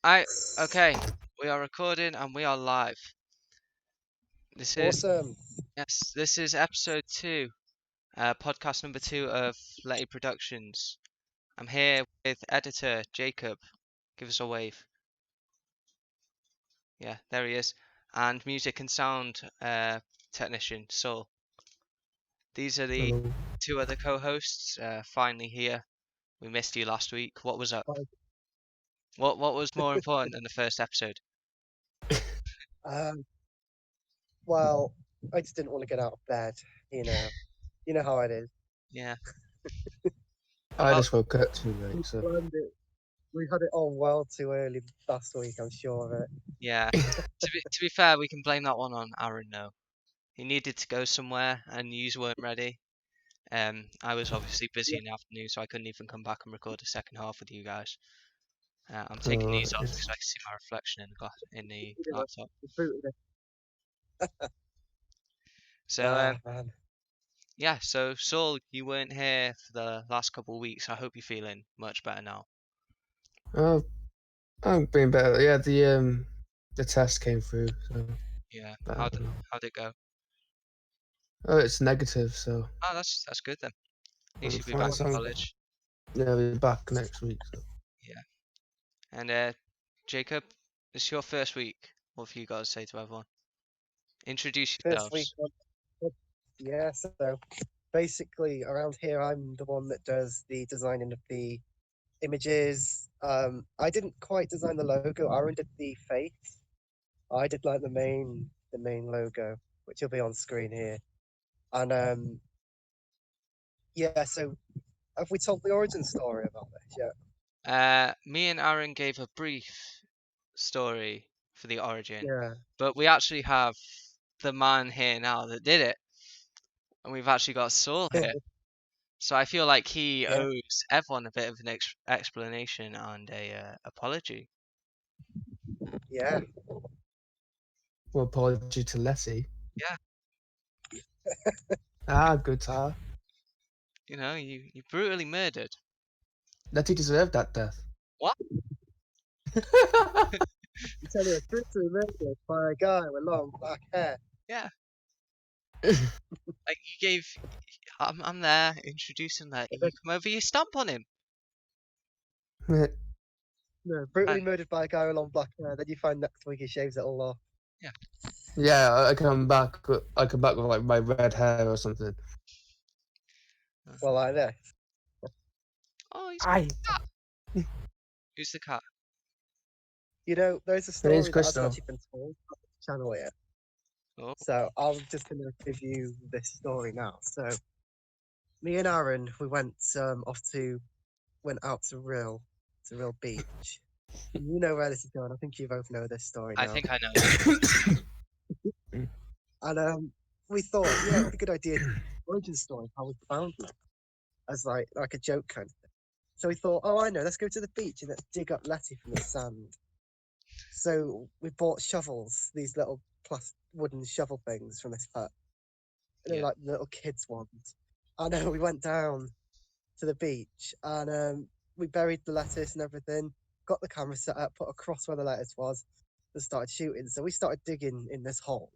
Okay, we are recording and we are live. This is Awesome. this is episode 2, podcast number 2 of Letty Productions. I'm here with editor Jacob. Give us a wave. Yeah, there he is. And music and sound technician Saul. These are the Hello. 2 other co-hosts. Finally here. We missed you last week. What was up? Hi. What was more important than the first episode? Um, well, I just didn't want to get out of bed. You know how it is. Yeah. I Well, just woke up too We late, so planned it. We had it on well too early last week. I'm sure of it. yeah. To be fair, we can blame that one on Aaron though. He needed to go somewhere and yous weren't ready. I was obviously busy Yeah. in the afternoon, so I couldn't even come back and record the second half with you guys. I'm taking these off because I can see my reflection in the glass in the You know, laptop. we booted it. So Man. yeah, so Saul, you weren't here for the last couple of weeks. I hope you're feeling much better now. uh, I'm being better. Yeah, the test came through, so Yeah, I how'd don't know. how'd it go? Oh, it's negative, so Oh, that's good then. At least I'm you'll be fine. back in So college. yeah, I'll be back next week. So Yeah. And Jacob, it's your first week. What have you got to say to everyone? Introduce First week. yourselves. Yeah. So basically, around here, I'm the one that does the designing of the images. I didn't quite design the logo. Aaron did the face. I did like the main logo, which will be on screen here. And yeah, so have we told the origin story about this yet? Me and Aaron gave a brief story for the origin, Yeah. but we actually have the man here now that did it, and we've actually got Saul here. So I feel like he Yeah. owes everyone a bit of an explanation and a apology. Yeah. well, apology to Letty. Yeah, Good time. you know, you brutally murdered. Letty deserved that death. What? You tell me a brutally murdered by a guy with long black hair. Yeah, like you gave. I'm there introducing that. You come over, you stomp on him. No, brutally And murdered by a guy with long black hair. Then you find next week he shaves it all off. yeah, I come back. I come back with like my red hair or something. Well, like this. oh, he's Aye. who's the cat? You know, there's a It story is that Crystal. hasn't actually been told on the channel yet. Oh, So I'm just going to give you this story now. So me and Aaron, we went went out to Rill Beach. You know where this is going. I think you both know this story I now. think I know. This. And we thought, yeah, it'd be a good idea. Origin story, how we found them, as like a joke kind of thing. So we thought, oh, I know, let's go to the beach and let's dig up Letty from the sand. So we bought shovels, these little wooden shovel things from this hut. They're Yeah. like little kids' ones. And we went down to the beach and we buried the lettuce and everything, got the camera set up, put across where the lettuce was, and started shooting. So we started digging in this hole.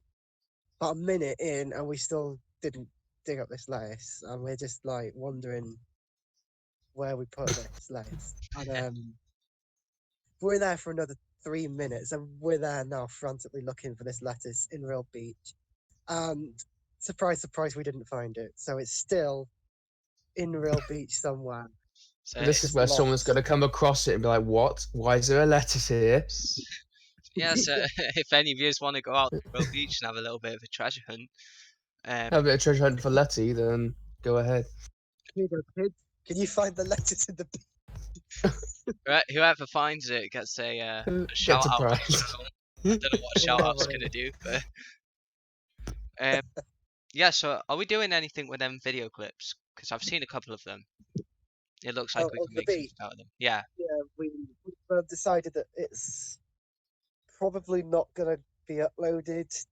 About a minute in, and we still didn't dig up this lettuce, and we're just like wondering where we put this lettuce. And we're there for another 3 minutes, and we're there now frantically looking for this lettuce in Real Beach. And surprise, surprise, we didn't find it. So it's still in Real Beach somewhere. So This is Just where lost. someone's gonna come across it and be like, "What? Why is there a lettuce here?" yeah, so if any of you want to go out to Royal Beach and have a little bit of a treasure hunt, Have a bit of treasure hunt for Letty, then go ahead. Here you go, kid. Can you find the lettuce in the beach? whoever finds it gets a shout Gets a out on prize. his channel. I don't know what a shout out's gonna do, but yeah. So are we doing anything with them video clips? Because I've seen a couple of them. It looks like we Of can the make something beach. out of them. Yeah, Yeah, we've decided that it's probably not going to be uploaded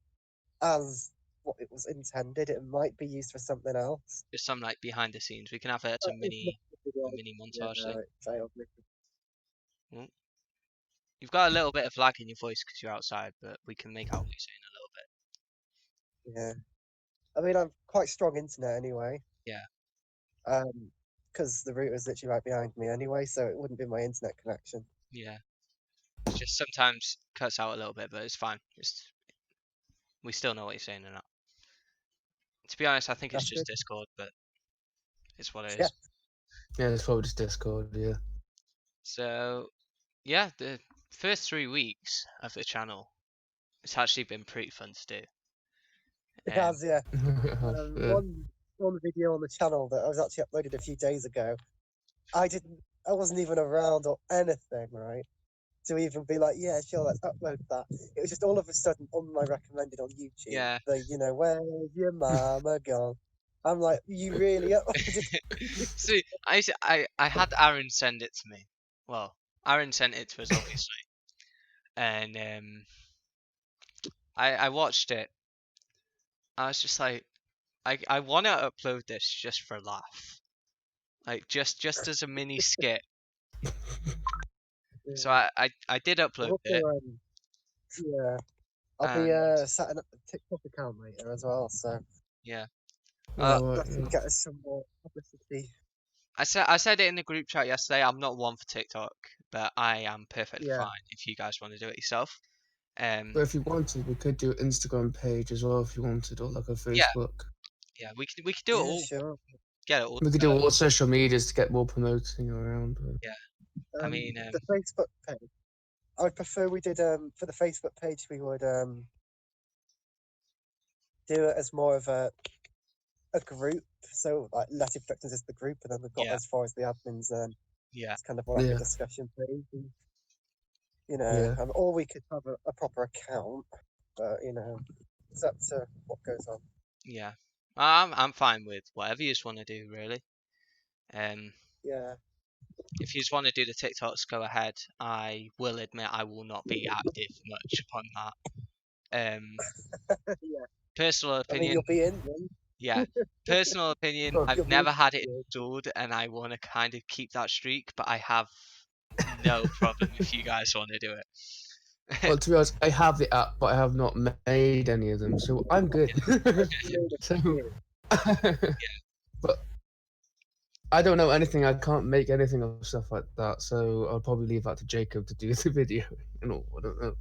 as what it was intended. It might be used for something else. just some like behind the scenes. We can have it as But a it's not mini gonna be a like, mini you montage know, thing. it's like, Mm. You've got a little bit of lag in your voice because you're outside, but we can make out what you're saying a little bit. Yeah. I mean, I'm quite strong internet anyway. Yeah. Because the router's literally right behind me anyway, so it wouldn't be my internet connection. Yeah. It's just sometimes cuts out a little bit, but it's fine. We still know what you're saying or not. To be honest, I think it's That's just good. Discord, but it's what it Yeah. is. Yeah, it's probably just Discord. Yeah. So, yeah, the first 3 weeks of the channel, it's actually been pretty fun to do. It has, yeah. Yeah. One video on the channel that I was actually uploaded a few days ago. I wasn't even around or anything, right? To even be like, yeah, sure, let's upload that. It was just all of a sudden on my recommended on YouTube. Yeah. Where's your mama gone? I'm like, you really uploaded? See, I had Aaron send it to me. Well, Aaron sent it to us, obviously. And I watched it. I was just like, I want to upload this just for a laugh. Like, just as a mini skit. So I did upload Also, it. yeah, I'll be And setting up a TikTok account later as well, so yeah. Oh, that should get us some more publicity. I said it in the group chat yesterday. I'm not one for TikTok, but I am perfectly Yeah, fine if you guys want to do it yourself. but if you wanted, we could do an Instagram page as well if you wanted, or like a Yeah, Facebook. yeah, we could do it yeah, all. sure. Get it all We could set do up. all social medias to get more promoting around. Yeah, I mean, The Facebook page. I would prefer we did for the Facebook page we would do it as more of a group. So like Letty Productions is the group, and then we've got yeah, as far as the admins, yeah, it's kind of more like a Yeah, discussion page. And, yeah. or we could have a proper account, but it's up to what goes on. yeah. I'm fine with whatever you just want to do, really. Um, Yeah, if you just want to do the TikToks, go ahead. I will admit I will not be active much upon that. yeah. Personal I mean, opinion, you'll be in them. yeah. Personal opinion, Oh, I've You'll be never had it interested. installed, and I want to kind of keep that streak, but I have no problem if you guys want to do it. well, to be honest, I have the app, but I have not made any of them, so I'm good. You made a So, few. but I don't know anything. I can't make anything of stuff like that, so I'll probably leave that to Jacob to do the video. I don't know.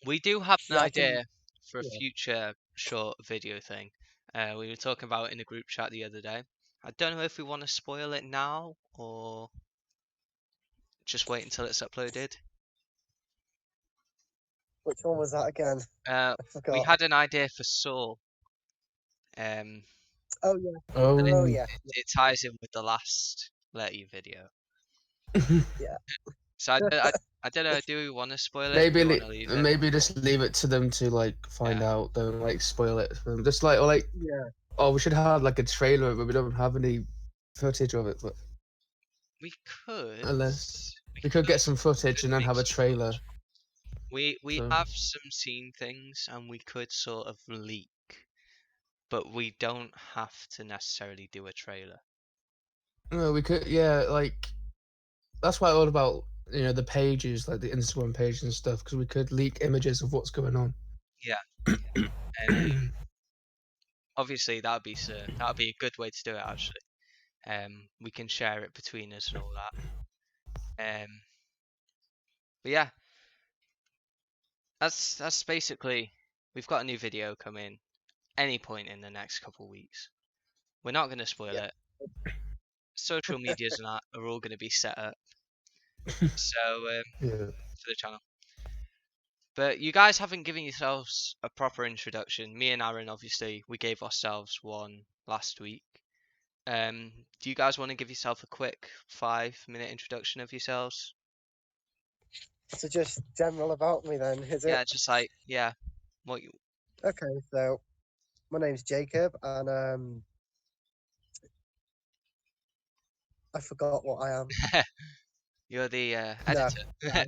We do have an Yeah, I can. idea for a Yeah. future short video thing. We were talking about it in a group chat the other day. I don't know if we want to spoil it now or just wait until it's uploaded. Which one was that again? I We forgot. had an idea for Saul. Um, Oh yeah. and Oh Oh, yeah. it ties in with the last Let You video. Yeah. So I don't know. Do we want to spoil it? maybe Do we want to leave it? maybe just leave it to them to like find Yeah. out. Don't like spoil it for them. Just like or like Yeah. oh, we should have like a trailer, but we don't have any footage of it. But We could. unless we could get some footage and then make have a some trailer. footage. We So have some scene things, and we could sort of leak, but we don't have to necessarily do a trailer. no, we could like that's why all about the pages like the Instagram page and stuff because we could leak images of what's going on. Yeah. Um, obviously that'd be a good way to do it actually. We can share it between us and all that. But yeah, that's basically. We've got a new video coming any point in the next couple of weeks. We're not going to spoil Yeah. it. Social medias and that are all going to be set up. So Yeah. for the channel. But you guys haven't given yourselves a proper introduction. Me and Aaron, obviously, we gave ourselves one last week. Do you guys want to give yourself a quick 5-minute introduction of yourselves? So just general about me then, is it? Yeah, just like what you. Okay, so my name's Jacob, and I forgot what I am. You're the No, editor. yeah,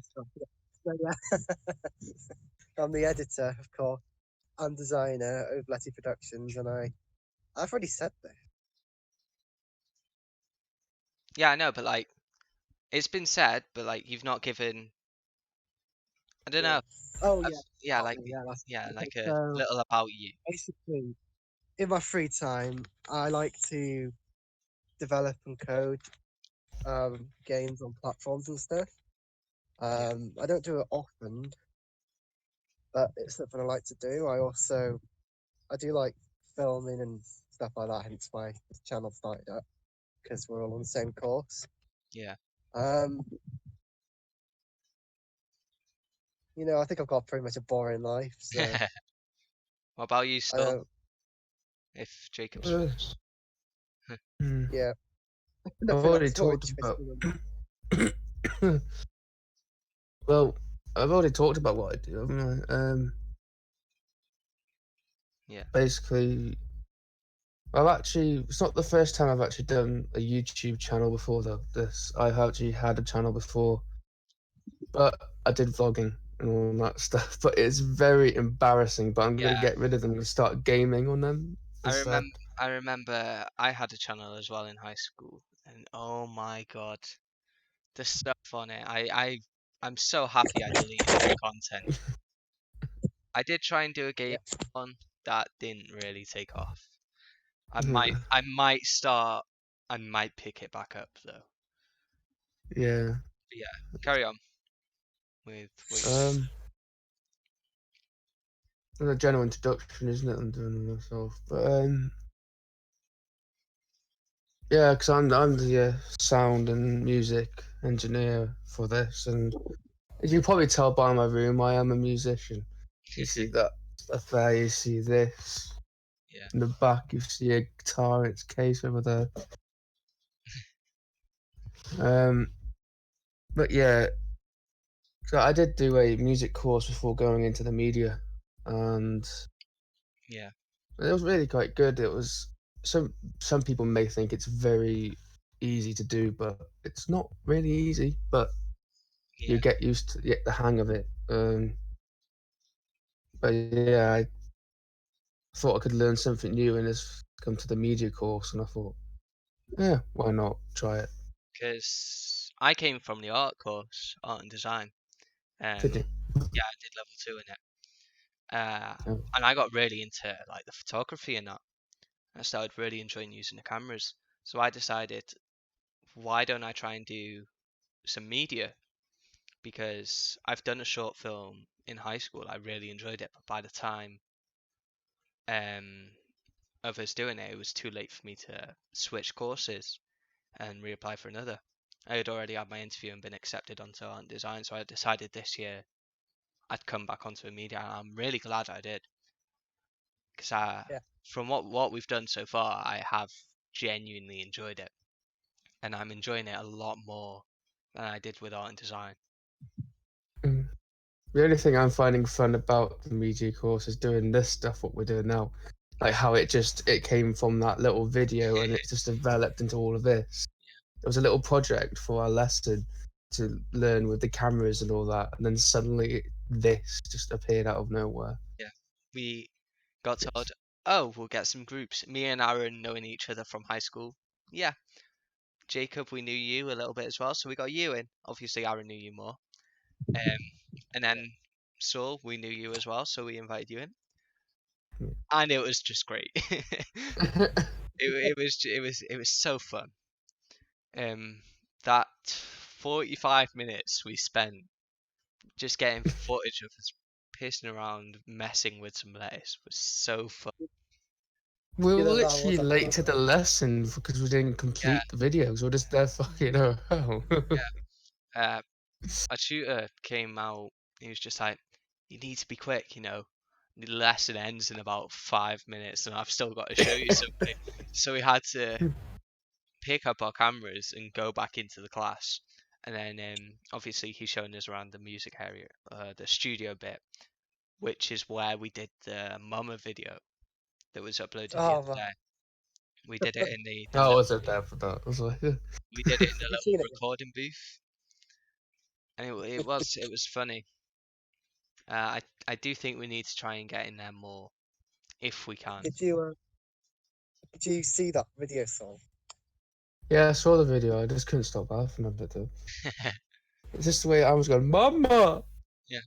no, yeah. I'm the editor, of course, and designer of Letty Productions, and I've already said this. Yeah, I know, but like it's been said, but like you've not given I don't know. Yes. Oh I've, yeah, yeah, got like me. Yeah, that's yeah, okay. like a So little about you. basically, in my free time, I like to develop and code games on platforms and stuff. Yeah, I don't do it often, but it's something I like to do. I do like filming and stuff like that. Hence why this channel started up because we're all on the same course. yeah. Um, I think I've got pretty much a boring life, so What about you, I Saul? don't. If Jacob's Uh, finished. hmm, Yeah, I've nothing already else more talked about. interesting than Well, I've already talked about what I do, haven't I? Yeah, Basically, it's not the first time I've actually done a YouTube channel before this. I've actually had a channel before, but I did vlogging and all that stuff. But it's very embarrassing. But I'm gonna yeah. get rid of them and start gaming on them I instead. remember. I remember. I had a channel as well in high school, and oh my god, the stuff on it. I'm so happy I deleted all the content. I did try and do a game yeah. one that didn't really take off. Yeah. I might start. I might pick it back up though. Yeah. But yeah, carry on with what you're saying. Um, a general introduction, isn't it? I'm doing it myself, but yeah, because I'm the sound and music engineer for this, and as you can probably tell by my room, I am a musician. You see that stuff there, you see this. Yeah, In the back, you see a guitar in its case over there. Um, but yeah, so I did do a music course before going into the media, and yeah, it was really quite good. It was some people may think it's very easy to do, but it's not really easy. But you yeah. get the hang of it. But yeah, I thought I could learn something new and it's come to the media course, and I thought, yeah, why not try it? Because I came from the art course, art and design. Did you? Yeah, I did level 2 in it. Oh, And I got really into like the photography and that. I started really enjoying using the cameras. So I decided, why don't I try and do some media? Because I've done a short film in high school. I really enjoyed it, but by the time um, of us doing it, it was too late for me to switch courses and reapply for another. I had already had my interview and been accepted onto art and design, so I decided this year I'd come back onto a media, and I'm really glad I did. Because Yeah. from what we've done so far, I have genuinely enjoyed it, and I'm enjoying it a lot more than I did with art and design. mm. The only thing I'm finding fun about the media course is doing this stuff, what we're doing now. Like how it came from that little video and it just developed into all of this. It was a little project for our lesson to learn with the cameras and all that, and then suddenly this just appeared out of nowhere. Yeah, we got told, oh, we'll get some groups. Me and Aaron knowing each other from high school. Yeah, Jacob, we knew you a little bit as well, so we got you in. Obviously, Aaron knew you more. Um, and then Saul, we knew you as well, so we invited you in, and it was just great. It was so fun. That 45 minutes we spent just getting footage of us pissing around, messing with some lettuce was so fun. We were That literally was late actually to the lesson because we didn't Yeah, complete the videos. We're just there fucking around. yeah. A tutor came out. He was just like, "You need to be quick, you know. The lesson ends in about 5 minutes, and I've still got to show you something." So we had to pick up our cameras and go back into the class. And then obviously he's showing us around the music area, the studio bit, which is where we did the Mama video that was uploaded the oh other man, day. We did it in the I little wasn't there for that. I was like, we did it in the have you little seen it? recording booth, and it was funny. I do think we need to try and get in there more if we can. Did you see that video song? yeah, I saw the video. I just couldn't stop laughing at it though. It's just the way I was going, Mama. Yeah.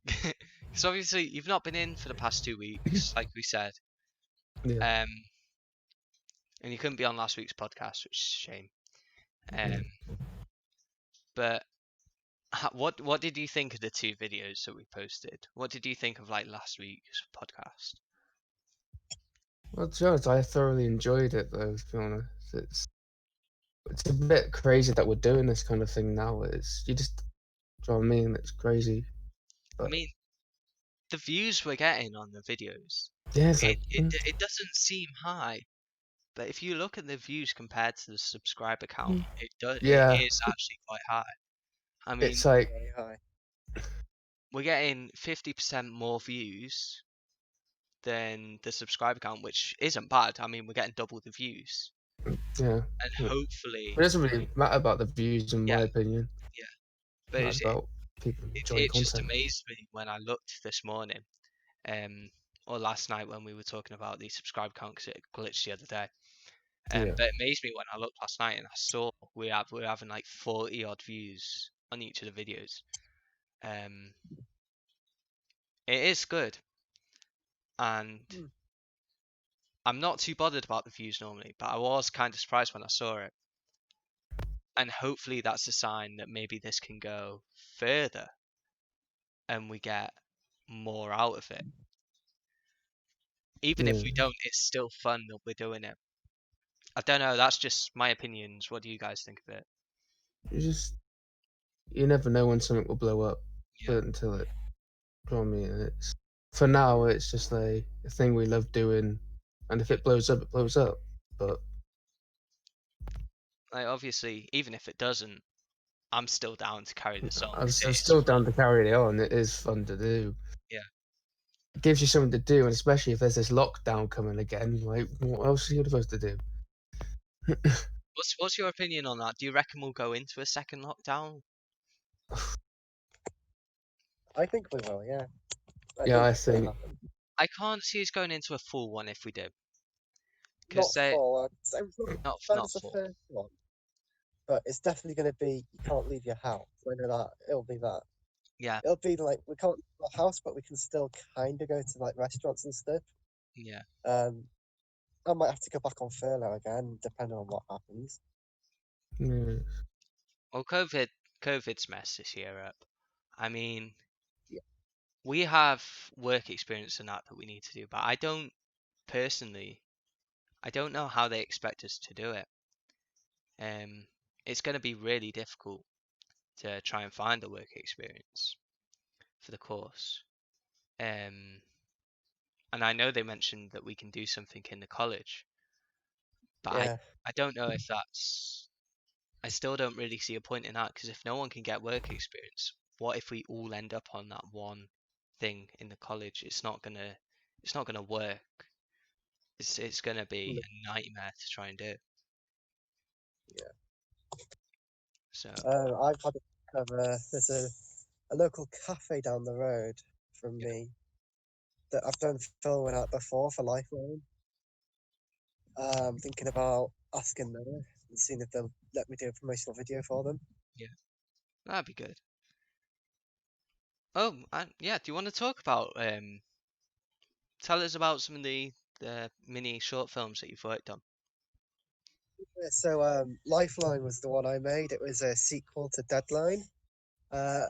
Because obviously you've not been in for the past 2 weeks, like we said. Yeah. And you couldn't be on last week's podcast, which is a shame. But what did you think of the 2 videos that we posted? What did you think of like last week's podcast? Well, to be honest, I thoroughly enjoyed it, though. To be honest, it's a bit crazy that we're doing this kind of thing now. You just, do you know what I mean? It's crazy. I But mean, the views we're getting on the videos, yeah, it's it, like, it it doesn't seem high, but if you look at the views compared to the subscriber count, it yeah, is actually quite high. I mean, it's like, Very high. we're getting 50% more views than the subscriber count, which isn't bad. I mean, we're getting double the views, yeah. and It hopefully, doesn't really matter about the views, in yeah, my opinion. yeah. It But matters about people enjoying it just content. amazed me when I looked this morning, um, or last night when we were talking about the subscriber count because it glitched the other day. Yeah. But it amazed me when I looked last night and I saw we're having like 40 odd views on each of the videos. It is good, and Hmm. I'm not too bothered about the views normally, but I was kind of surprised when I saw it. And hopefully that's a sign that maybe this can go further and we get more out of it. Even if we Yeah. don't, it's still fun that we're doing it. I don't know, that's just my opinions. What do you guys think of it? You never know when something will blow up, Yeah, but until it, do you know what I mean? It's for now, it's just a thing we love doing, and if yeah. it blows up, it blows up. But Like obviously, even if it doesn't, I'm still down to carry this on I'm because it is still fun. down to carry it on. It is fun to do. Yeah. It gives you something to do, and especially if there's this lockdown coming again, like what else are you supposed to do? What's your opinion on that? Do you reckon we'll go into a second lockdown? I think we will, yeah. I Yeah, think I it's going to think happen. I can't see us going into a full one if we do, because Not they full. I'd say it's bad not as the full. first one, but it's definitely going to be you can't leave your house. I know that. It'll be that. Yeah, It'll be like we can't leave our house, but we can still kind of go to like restaurants and stuff. yeah. Um, I might have to go back on furlough again, depending on what happens. yeah, Well, COVID's messed this year up. I mean, Yeah. we have work experience in that we need to do, but I don't personally. I don't know how they expect us to do it. Um, it's going to be really difficult to try and find a work experience for the course. Um, and I know they mentioned that we can do something in the college, but Yeah. I don't know if that's. I still don't really see a point in that because if no one can get work experience, what if we all end up on that one thing in the college? It's not gonna work. It's gonna be a nightmare to try and do. Yeah. So I've had there's a local cafe down the road from yeah, me that I've done filming at before for Lifeline. Thinking about asking them and seeing if they'll let me do a promotional video for them. yeah, that'd be good. Oh, yeah. Do you want to talk about tell us about some of the mini short films that you've worked on? Yeah, so Lifeline was the one I made. It was a sequel to Deadline. Uh,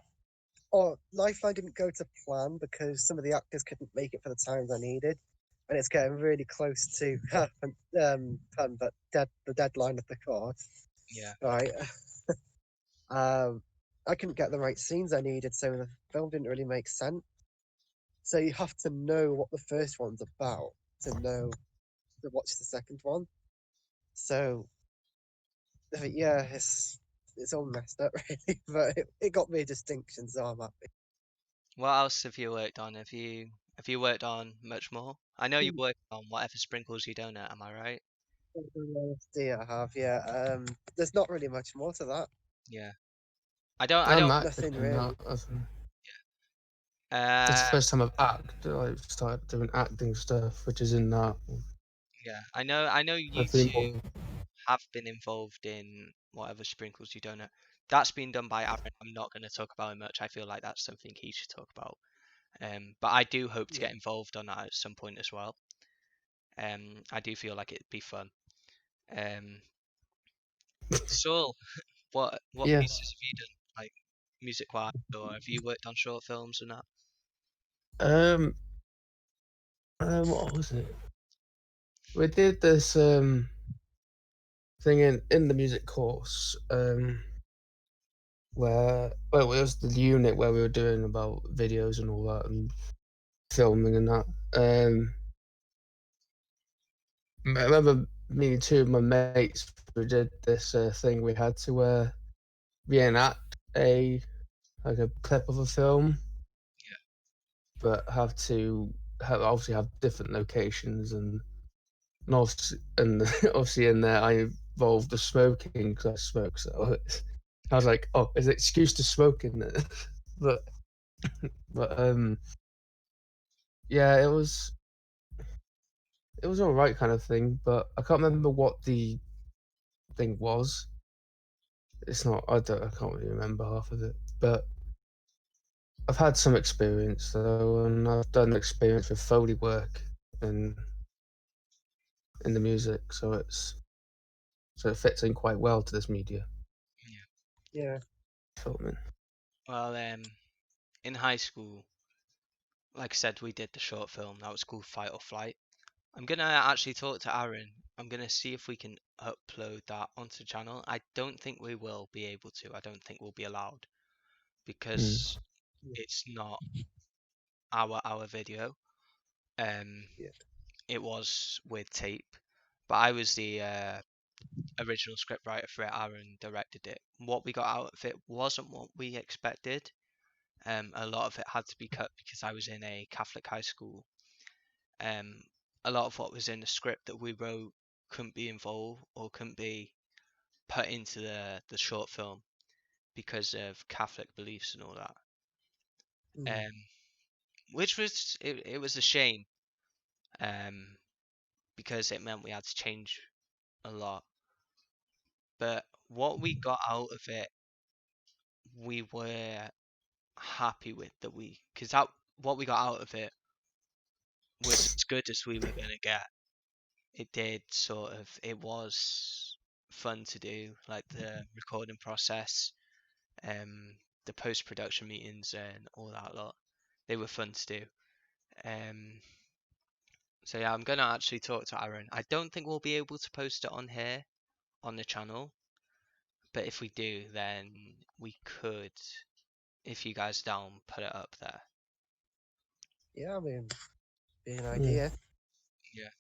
or Lifeline didn't go to plan because some of the actors couldn't make it for the times I needed, and it's getting really close to but the deadline of the course. Yeah, Right. I couldn't get the right scenes I needed, so the film didn't really make sense. So you have to know what the first one's about to know to watch the second one. So yeah, it's all messed up really, but it got me a distinction, so I'm happy. what else have you worked on? Have you worked on much more? I know you worked on whatever sprinkles you donut. Am I right? I have, yeah. There's not really much more to that. Yeah. I I'm don't. acting Nothing in really. that. It's the Uh, first time I've started doing acting stuff, which is in that. yeah. I know you I've been more, two have been involved in whatever sprinkles you donut. That's been done by Aaron. I'm not going to talk about him much. I feel like that's something he should talk about. But I do hope to Yeah. get involved on that at some point as well. I do feel like it'd be fun. Um, Saul, what Yeah. pieces have you done, like music wise, or have you worked on short films and that? Um. What was it? We did this thing in the music course. Where well, it was the unit where we were doing about videos and all that and filming and that. I remember me and two of my mates. We did this thing. We had to reenact like a clip of a film, but obviously have different locations and obviously in there I involved the smoking because I smoke. So I was like, oh, there's an excuse to smoke in there, but but yeah, it was all right kind of thing, but I can't remember what the thing was. It's not. I can't really remember half of it, but I've had some experience though, and I've done experience with Foley work and in the music, so it fits in quite well to this media Yeah. filming. Well, in high school, like I said, we did the short film that was called Fight or Flight. I'm gonna actually talk to Aaron. I'm gonna see if we can upload that onto the channel. I don't think we will be able to. I don't think we'll be allowed because Yeah. it's not our video. Um, Yeah. it was with tape, but I was the original script writer for it. Aaron directed it. What we got out of it wasn't what we expected. A lot of it had to be cut because I was in a Catholic high school. Um, a lot of what was in the script that we wrote couldn't be involved or couldn't be put into the short film because of Catholic beliefs and all that. Mm. Which was it was a shame. Um, because it meant we had to change a lot. But what we got out of it, we were happy with because that what we got out of it was as good as we were gonna get. It did it was fun to do, like the recording process, the post production meetings and all that lot. They were fun to do. Um, so yeah, I'm gonna actually talk to Aaron. I don't think we'll be able to post it on here on the channel, but if we do, then we could, if you guys down, put it up there. Yeah. I mean, be an Mm. idea. Yeah.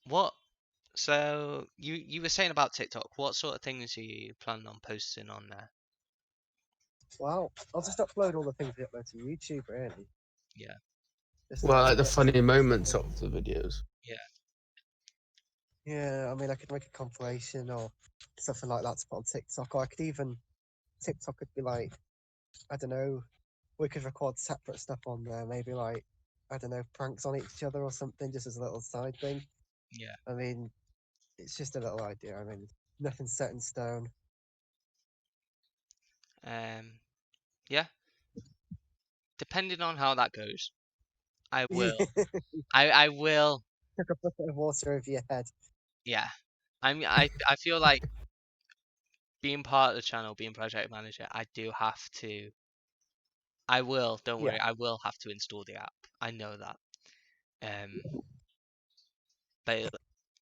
What? So you were saying about TikTok. What sort of things are you planning on posting on there? Well, I'll just upload all the things we upload to YouTube, really. Yeah. Just Well, little like the clips. funny moments of the videos. Yeah. Yeah, I mean, I could make a compilation or something like that to put on TikTok, or I could even TikTok could be like, I don't know, we could record separate stuff on there, maybe like, I don't know, pranks on each other or something, just as a little side thing. Yeah. I mean, it's just a little idea. I mean, nothing's set in stone. Yeah. Depending on how that goes, I Yeah, will. I will. took a bucket of water over your head. Yeah. I feel like being part of the channel, being project manager, I do have to. I will. Don't Yeah, worry. I will have to install the app. I know that. Um, but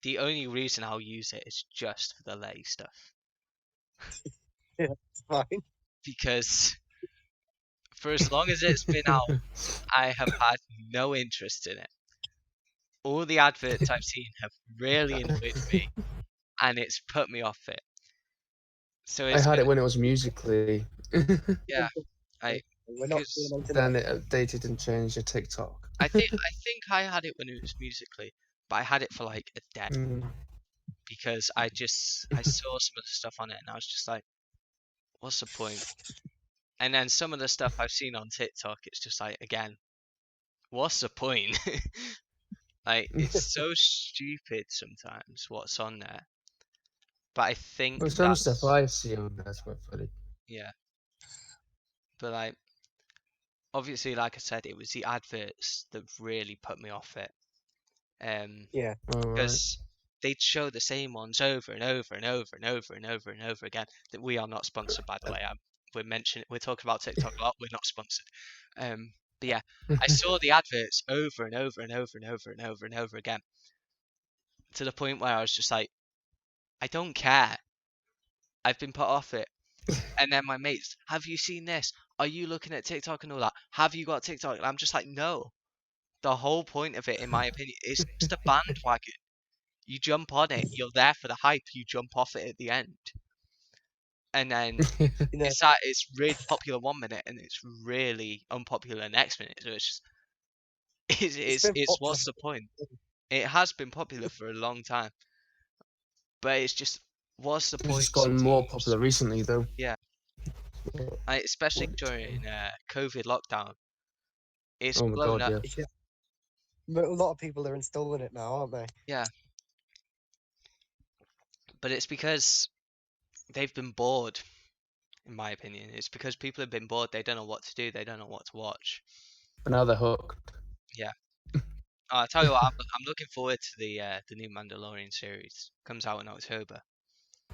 the only reason I'll use it is just for the lay stuff yeah, it's fine. because for as long as it's been out, I have had no interest in it. All the adverts I've seen have really annoyed me, and it's put me off it. So I it's had gonna, it when it was Musically. yeah, I We're not doing because anything Then else. it updated and changed to TikTok. I think I had it when it was Musically, but I had it for like a day Mm. because I saw some of the stuff on it and I was just like, what's the point? And then some of the stuff I've seen on TikTok, it's just like, again, what's the point? Like, it's so stupid sometimes what's on there. But I think Well, some stuff that's, I see on that's quite funny. yeah. But like, obviously, like I said, it was the adverts that really put me off it. Yeah. All right. Because they'd show the same ones over and over and over and over and over and over again. That we are not sponsored, by the way. We're talking about TikTok a lot. We're not sponsored. But yeah, I saw the adverts over and over and over and over and over and over again, to the point where I was just like, I don't care. I've been put off it. And then my mates, have you seen this? Are you looking at TikTok and all that? Have you got TikTok? And I'm just like, no. The whole point of it, in my opinion, is just a bandwagon. You jump on it, you're there for the hype, you jump off it at the end. And then You know, it's really popular 1 minute and it's really unpopular next minute. So it's just, been it's popular. what's the point? It has been popular for a long time. But it's just, what's the It's point? just gotten more popular recently, though. Yeah. Especially during COVID lockdown. It's Oh my blown god, up. yeah. Yeah. A lot of people are installing it now, aren't they? Yeah. But it's because they've been bored, in my opinion. It's because people have been bored. They don't know what to do. They don't know what to watch. But now they're hooked. Yeah. I'll tell you what. I'm looking forward to the new Mandalorian series. Comes out in October.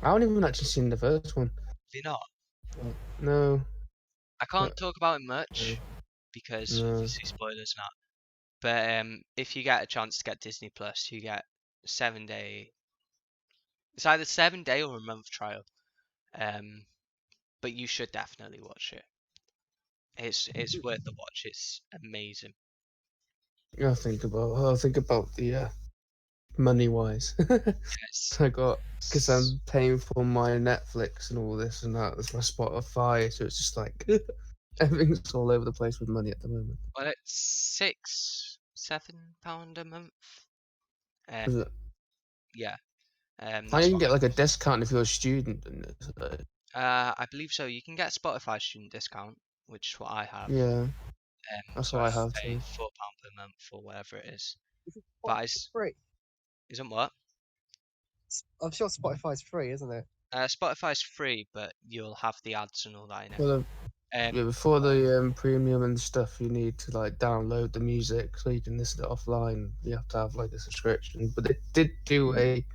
I haven't even actually seen the first one. Do you not? No. I can't talk about it much because No. obviously spoilers and that. But if you get a chance to get Disney Plus, you get 7 day. It's either 7 day or a month trial. But you should definitely watch it. It's worth the watch. It's amazing. I'll think about the money wise. Yes. Because I'm paying for my Netflix and all this and that. There's my Spotify, so it's just like everything's all over the place with money at the moment. Well, it's £6-7 a month. Is it? Yeah. I That's can what get like a discount if you're a student. I believe so. You can get a Spotify student discount, which is what I have. Yeah, that's So what I I have pay too. £4 per month or whatever it is. Is it But free? isn't what? I'm sure Spotify's free, isn't it? Spotify's free, but you'll have the ads and all that in it. Well, Um, yeah, before the premium and stuff, you need to like download the music so you can listen to it offline. You have to have like a subscription. But they did do a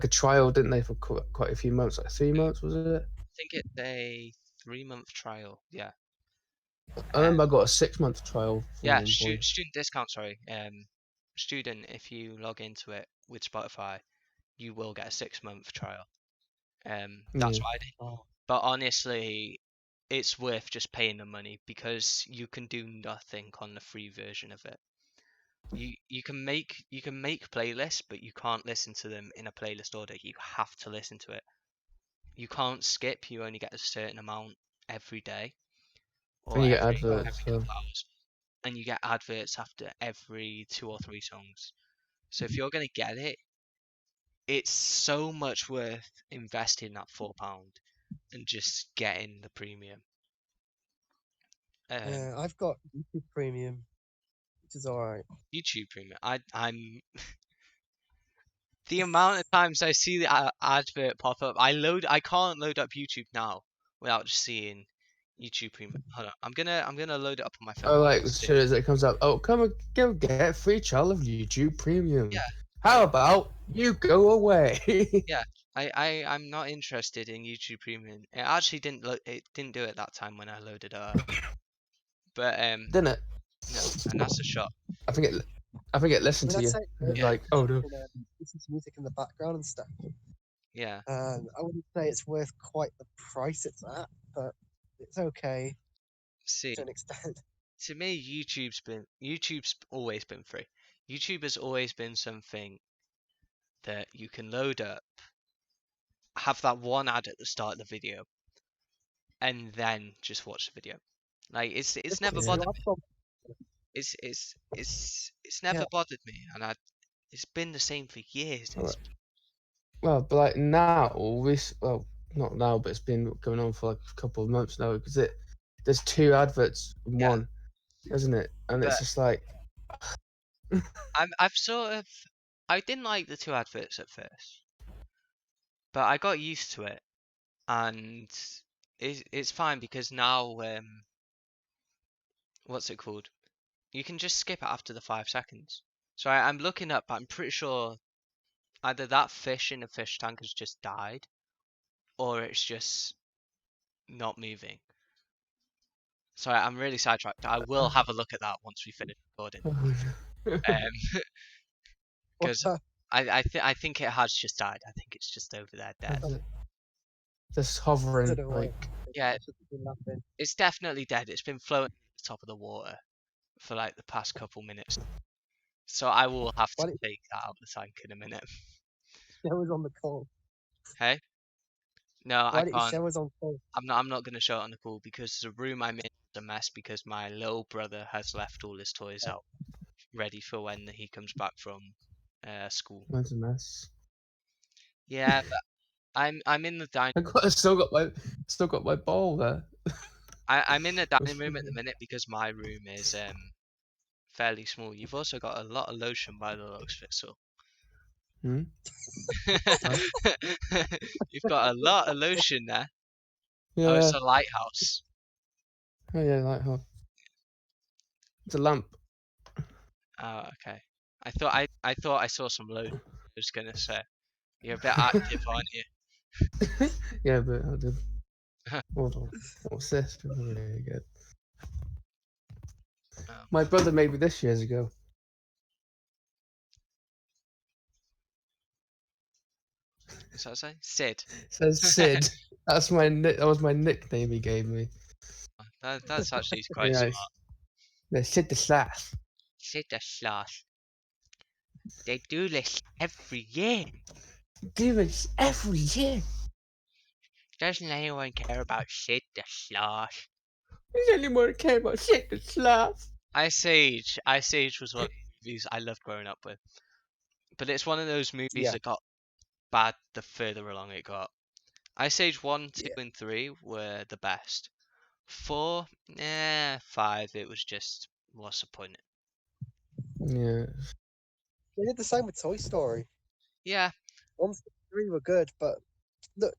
trial, didn't they, for quite a few months? Like 3 months, was it? I think it's a 3-month trial. Yeah. I remember I got a 6-month trial from Yeah, one point. student discount, sorry. Student, if you log into it with Spotify, you will get a 6-month trial. That's Yeah. what I did. Oh. But honestly, it's worth just paying the money because you can do nothing on the free version of it. You can make playlists, but you can't listen to them in a playlist order. You have to listen to it. You can't skip. You only get a certain amount every day or And you get every adverts. So. couple hours, and you get adverts after every 2 or 3 songs. So if you're gonna get it, it's so much worth investing that £4 and just getting the premium. Yeah, I've got YouTube Premium, which is alright. YouTube Premium. I'm the amount of times I see the advert pop up. I can't load up YouTube now without just seeing YouTube Premium. Hold on, I'm gonna load it up on my phone. Oh, like as See. soon as it comes up, oh, come and go get a free trial of YouTube Premium. Yeah. How about you go away? Yeah, I'm not interested in YouTube Premium. It actually it didn't do it that time when I loaded it up. But Didn't it? no, and that's a shot. I think it listened I mean, to I'd you. say It's Yeah. like, oh no. you can, listen to music in the background and stuff. Yeah. I wouldn't say it's worth quite the price it's at, but it's okay See, to an extent. to me, YouTube's always been free. YouTube has always been something that you can load up, have that one ad at the start of the video, and then just watch the video. Like it's never If Yeah. you bothered have me. some- It's never Yeah. bothered me, and it's been the same for years. Alright. Well, but like now, well, not now, but it's been going on for like a couple of months now because there's 2 adverts in Yeah. one, isn't it? And it's But- just like, I've sort of I didn't like the 2 adverts at first, but I got used to it, and it's fine because now what's it called? You can just skip it after the 5 seconds. So I'm looking up. I'm pretty sure either that fish in the fish tank has just died, or it's just not moving. Sorry, I'm really sidetracked. I will have a look at that once we finish recording. Because I think it has just died. I think it's just over there dead. Just hovering, Don't know why. like Yeah, Should have been nothing. it's definitely dead. It's been floating at the top of the water for like the past couple minutes. So I will have Why to don't take that out of the tank in a minute. you show us on the call? Hey? No, I Why don't you can't. show us on call? I'm not gonna show it on the call because the room I'm in is a mess because my little brother has left all his toys out ready for when he comes back from school. that's a mess. Yeah, but I'm in the dining I still got my ball there. I'm in the dining room at the minute because my room is fairly small. You've also got a lot of lotion by the looks of it, so Hmm? you've got a lot of lotion there. Oh, it's Yeah. a lighthouse. Oh yeah, lighthouse. It's a lamp. Oh, okay. I thought I saw some lotion. I was gonna say you're a bit active, aren't you? Yeah, but I did. Hold on. What's this? Really good. Oh, My brother made me this years ago. what's that say? Sid. It says Sid. That was my nickname he gave me. That's actually quite Yeah, smart. yeah, Sid the Slash. Sid the Slash. They do this every year. Do this every year. Doesn't anyone care about Sid the Slash? Does anyone care about Sid the Slash? Ice Age. Ice Age was one of the movies I loved growing up with. But it's one of those movies Yeah. that got bad the further along it got. Ice Age 1, 2, Yeah. and 3 were the best. 4, 5, it was just, what's the point? Yeah. They did the same with Toy Story. Yeah, 1, 2, 3 were good, but look,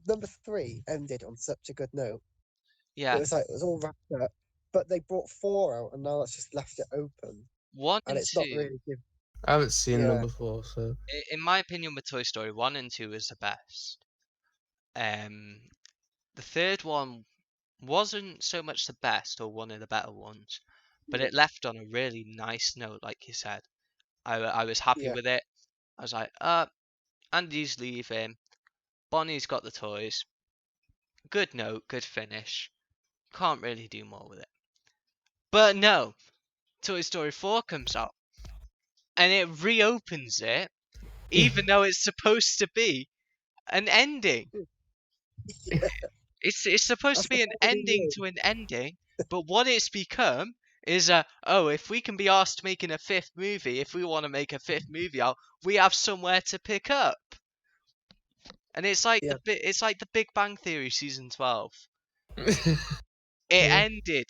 number 3 ended on such a good note. yeah. It was all wrapped up, but they brought 4 out, and now that's just left it open, 1 and and it's not 2, really good. I haven't seen them Yeah. before, so in my opinion with Toy Story, 1 and 2 is the best. The third one wasn't so much the best or one of the better ones, but it left on a really nice note, like you said. I was happy Yeah. with it. I was like, Andy's leaving. Bonnie's got the toys. Good note, good finish. Can't really do more with it. But no, Toy Story 4 comes out and it reopens it, even though it's supposed to be an ending. Yeah. It's supposed to That's the be an final ending word. to an ending, but what it's become is if we can be asked making a fifth movie, if we want to make a fifth movie out, we have somewhere to pick up. And it's like Yeah. it's like the Big Bang Theory season 12. It Yeah. ended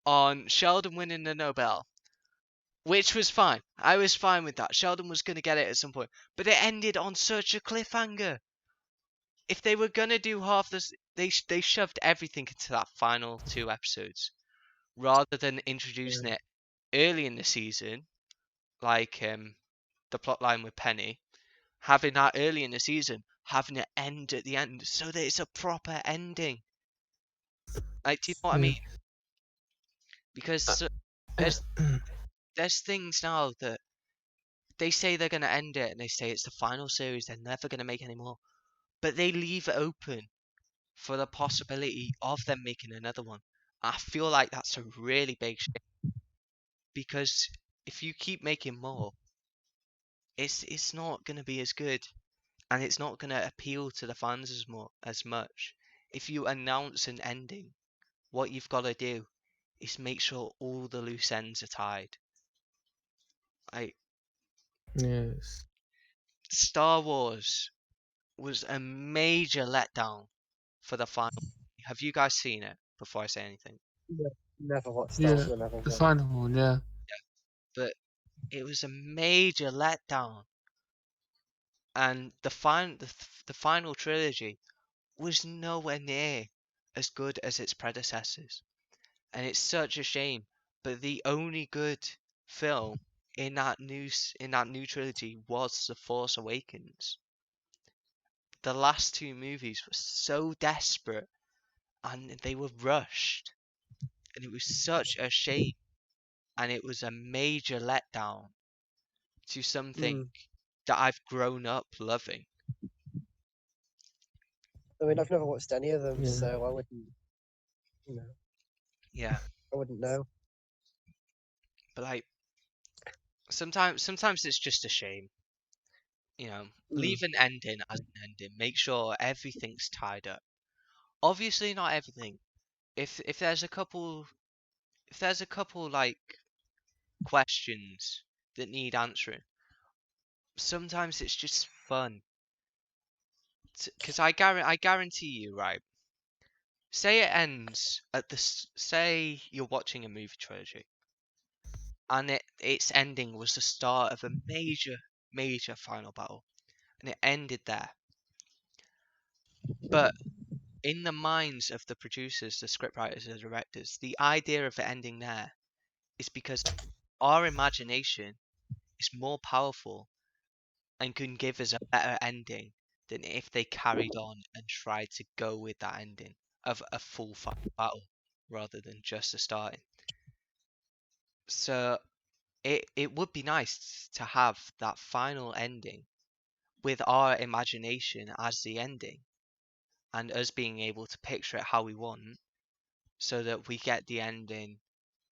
on Sheldon winning the Nobel, which was fine. I was fine with that. Sheldon was going to get it at some point, but it ended on such a cliffhanger. If they were going to do half this, they shoved everything into that final 2 episodes rather than introducing it early in the season, like the plot line with Penny, having that early in the season, having it end at the end, so that it's a proper ending. Like, do you know what I Yeah. mean? Because there's things now that they say they're going to end it and they say it's the final series, they're never going to make any more. But they leave it open for the possibility of them making another one. I feel like that's a really big shame because if you keep making more, it's not going to be as good and it's not going to appeal to the fans as much. If you announce an ending, what you've got to do is make sure all the loose ends are tied. Like Yes. Star Wars was a major letdown for the final. Have you guys seen it before I say anything? Never watched Star Yeah. Wars. Never The will. final one, yeah. But it was a major letdown, and the final trilogy was nowhere near as good as its predecessors, and it's such a shame. But the only good film in that new trilogy was The Force Awakens. The last two movies were so desperate and they were rushed, and it was such a shame, and it was a major letdown to something Mm. that I've grown up loving. I mean, I've never watched any of them, Yeah. so I wouldn't, Yeah, I wouldn't know. but like sometimes it's just a shame. Leave Mm. an ending as an ending. Make sure everything's tied up. Obviously, not everything. If there's a couple like questions that need answering, sometimes it's just fun. Because I guarantee you, right? Say it ends at say you're watching a movie trilogy, and its ending was the start of a major final battle, and it ended there. But in the minds of the producers, the scriptwriters, the directors, the idea of it ending there is because our imagination is more powerful and can give us a better ending than if they carried on and tried to go with that ending of a full final battle rather than just a starting. So it would be nice to have that final ending with our imagination as the ending and us being able to picture it how we want so that we get the ending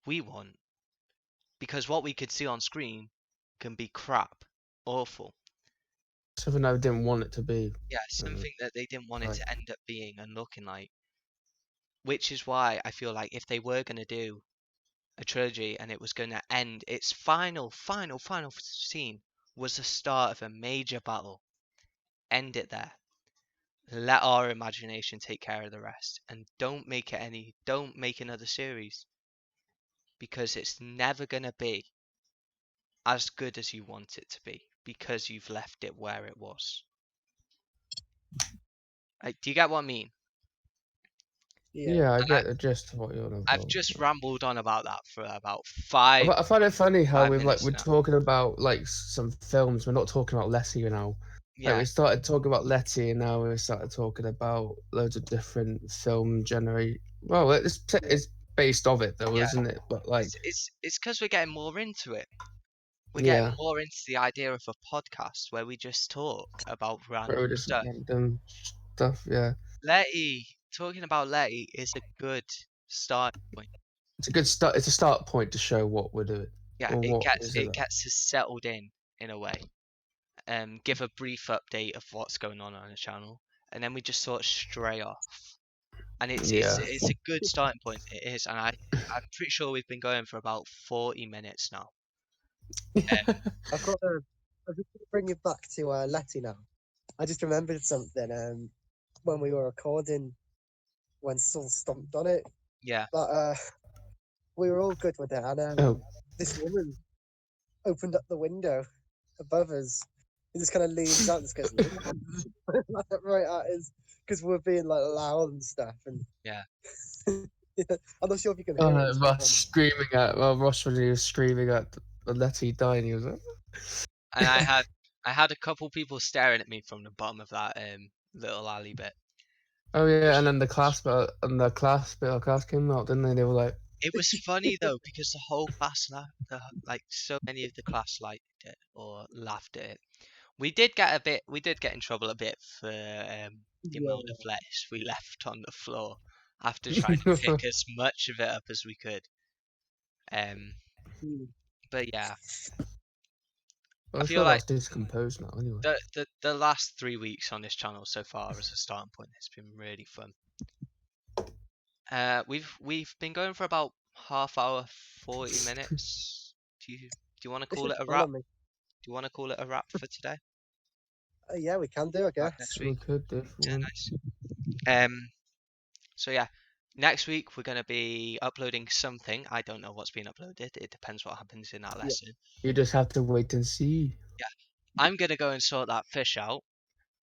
we want. Because what we could see on screen can be crap, awful. Something I didn't want it to be. Yeah, something that they didn't want it Right. to end up being and looking like. Which is why I feel like if they were going to do a trilogy and it was going to end, its final scene was the start of a major battle. End it there. Let our imagination take care of the rest, and don't make another series, because it's never going to be as good as you want it to be because you've left it where it was. Like, do you get what I mean? Yeah. Yeah, I And get the gist of what you're on I've about. just rambled on about that for about five But I find it funny how five minutes we're now. talking about like some films. We're not talking about Letty now. Like Yeah, we started talking about Letty, and now we started talking about loads of different film generate. Well, it's based of it though, yeah. isn't it? But like, It's because we're getting more into it. We're getting yeah, more into the idea of a podcast where we just talk about where we random just stuff. random stuff. Yeah, Talking about Letty is a good starting point. it's a good start. It's a start point to show what we're doing Yeah, or it what gets is it. it gets us settled in a way. Give a brief update of what's going on the channel, and then we just sort of stray off. And Yeah. it's a good starting point. It is, and I'm pretty sure we've been going for about 40 minutes now. I've got a. I'm just gonna bring it back to Letty now. I just remembered something when we were recording when Saul stomped on it. Yeah, But we were all good with it, and Oh, this woman opened up the window above us. He just kind of leans out and just goes right at us because we're being like loud and stuff. And yeah. I'm not sure if you can oh hear it. no, And stuff Ross screaming at Ross when he was screaming at Letty dying. He was like, And I had a couple people staring at me from the bottom of that little alley bit. oh yeah, and Which then the class came out, didn't they? They were like, it was funny though because the whole class like so many of the class liked it or laughed at it. We did get in trouble a bit for the yeah, amount of lettuce we left on the floor after trying to pick as much of it up as we could. Um, mm, but yeah, I I'm feel sure like that's decomposed now. Anyway, the last 3 weeks on this channel so far as a starting point has been really fun. We've been going for about half hour, 40 minutes. Do you want to this call is it a fun wrap? on me. Do you want to call it a wrap for today? Yeah, we can do, I Back guess. next we week. could do if we Yeah, want. nice. So yeah, next week we're gonna be uploading something. I don't know what's being uploaded. It depends what happens in that Yeah. lesson. You just have to wait and see. Yeah, I'm gonna go and sort that fish out.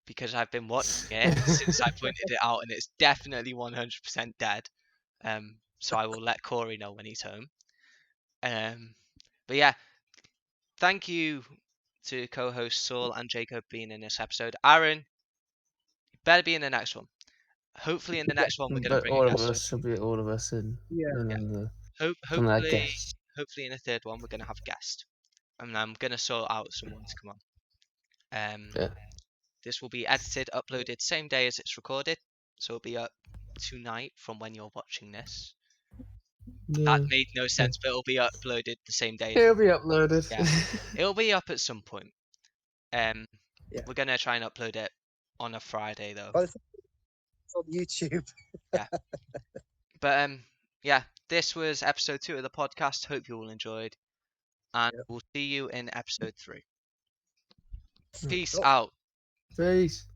because I've been watching it since I pointed it out, and it's definitely 100% dead. So I will let Corey know when he's home. But yeah, thank you to co-hosts Saul and Jacob being in this episode. Aaron, you better be in the next one. Hopefully, in the next one, we're going to But bring all a of guest. us should be all of us in. Yeah. And then the Hopefully, guest. hopefully in the third one, we're going to have a guest, and I'm going to sort out someone to come on. Yeah. This will be edited, uploaded same day as it's recorded, so it'll be up tonight from when you're watching this. That Yeah. made no sense, but it'll be uploaded the same day. It'll be uploaded. Yeah. It'll be up at some point. Yeah. We're gonna try and upload it on a Friday though. By the time it's on YouTube. But yeah, this was episode 2 of the podcast. Hope you all enjoyed, and Yep. we'll see you in episode 3. Mm. Peace Oh. out. Peace.